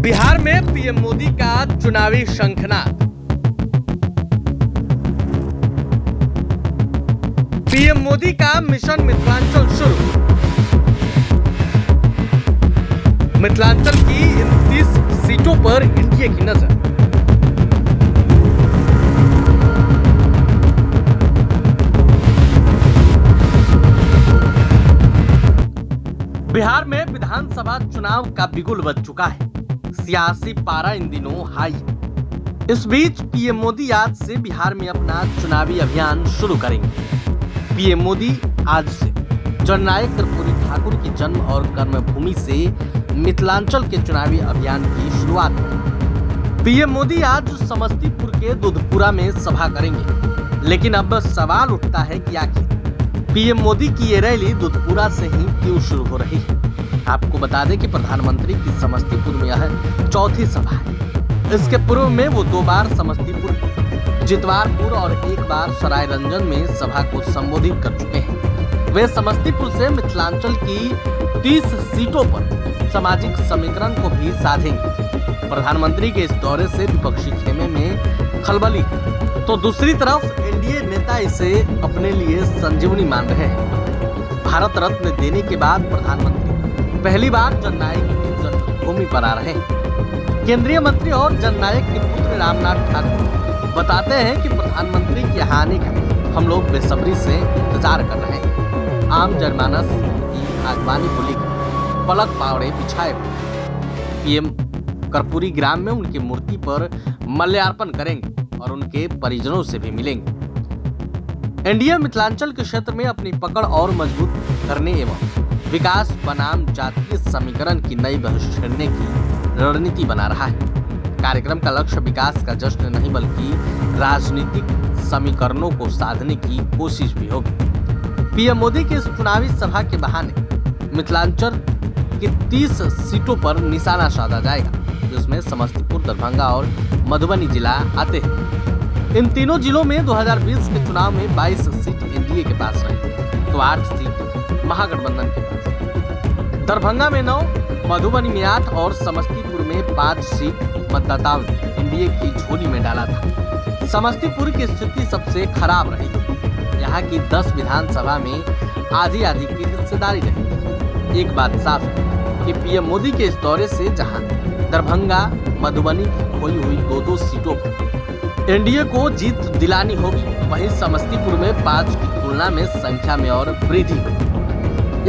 बिहार में पीएम मोदी का चुनावी शंखनाद। पीएम मोदी का मिशन मिथिलांचल शुरू। मिथिलांचल की इन 30 सीटों पर एनडीए की नजर। बिहार में विधानसभा चुनाव का बिगुल बज चुका है। सियासी पारा इन दिनों हाई है। इस बीच पीएम मोदी आज से बिहार में अपना चुनावी अभियान शुरू करेंगे। पीएम मोदी आज से जननायक कर्पूरी ठाकुर की जन्म और कर्मभूमि से मिथिलांचल के चुनावी अभियान की शुरुआत करेंगे। पीएम मोदी आज समस्तीपुर के दुधपुरा में सभा करेंगे, लेकिन अब सवाल उठता है कि आखिर पीएम मोदी की ये रैली दुधपुरा से ही क्यों शुरू हो रही है। आपको बता दें कि प्रधानमंत्री की समस्तीपुर में यह चौथी सभा है। इसके पूर्व में वो 2 बार समस्तीपुर, जितवारपुर और 1 बार सरायरंजन में सभा को संबोधित कर चुके हैं। वे समस्तीपुर से मिथिलांचल की 30 सीटों पर सामाजिक समीकरण को भी साधेंगे। प्रधानमंत्री के इस दौरे से विपक्षी खेमे में खलबली है, तो दूसरी तरफ एनडीए नेता इसे अपने लिए संजीवनी मान रहे हैं। भारत रत्न देने के बाद प्रधानमंत्री पहली बार जननायक की जन्मभूमि पर आ रहे हैं। केंद्रीय मंत्री और जननायक के पुत्र रामनाथ ठाकुर बताते हैं कि प्रधानमंत्री के यहाँ आने का हम लोग बेसब्री से इंतजार कर रहे हैं। आम जनमानस की आगवानी को लेकर पलक पावड़े बिछाए हुए पीएम कर्पूरी ग्राम में उनकी मूर्ति पर माल्यार्पण करेंगे और उनके परिजनों से भी मिलेंगे। एनडीए मिथिलांचल के क्षेत्र में अपनी पकड़ और मजबूत करने एवं विकास बनाम जातीय समीकरण की नई बहस छेड़ने की रणनीति बना रहा है। कार्यक्रम का लक्ष्य विकास का जश्न नहीं बल्कि राजनीतिक समीकरणों को साधने की कोशिश भी होगी। पीएम मोदी की इस चुनावी सभा के बहाने मिथिलांचल की 30 सीटों पर निशाना साधा जाएगा, जिसमें समस्तीपुर, दरभंगा और मधुबनी जिला आते हैं। इन तीनों जिलों में 2020 के चुनाव में 22 सीट एनडीए के पास रही, तो 8 सीट महागठबंधन के पास। दरभंगा में 9, मधुबनी में 8 और समस्तीपुर में 5 सीट मतदाताओं ने एनडीए की झोली में डाला था। समस्तीपुर की स्थिति सबसे खराब रही। यहाँ की 10 विधानसभा में आधी की हिस्सेदारी रही। एक बात साफ है कि पीएम मोदी के इस दौरे से जहाँ दरभंगा, मधुबनी की खोई हुई 2-2 सीटों पर एनडीए को जीत दिलानी होगी, वहीं समस्तीपुर में 5 की तुलना में संख्या में और वृद्धि होगी।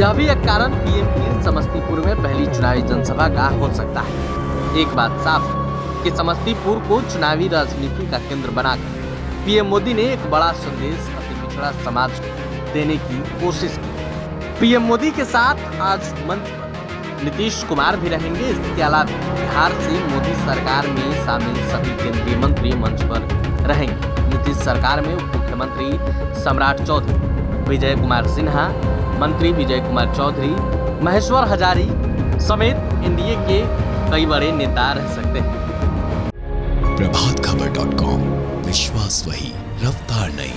यह भी एक कारण पीएम की समस्तीपुर में पहली चुनावी जनसभा का हो सकता है। एक बात साफ है कि समस्तीपुर को चुनावी राजनीति का केंद्र बनाकर पीएम मोदी ने एक बड़ा संदेश अति पिछड़ा समाज को देने की कोशिश की। पीएम मोदी के साथ आज मंच पर नीतीश कुमार भी रहेंगे। इसके अलावा बिहार से मोदी सरकार में शामिल सभी केंद्रीय मंत्री मंच पर रहेंगे। नीतीश सरकार में उप मुख्यमंत्री सम्राट चौधरी, विजय कुमार सिन्हा, मंत्री विजय कुमार चौधरी, महेश्वर हजारी समेत एनडीए के कई बड़े नेता रह सकते हैं। प्रभातखबर.com, विश्वास वही, रफ्तार नहीं।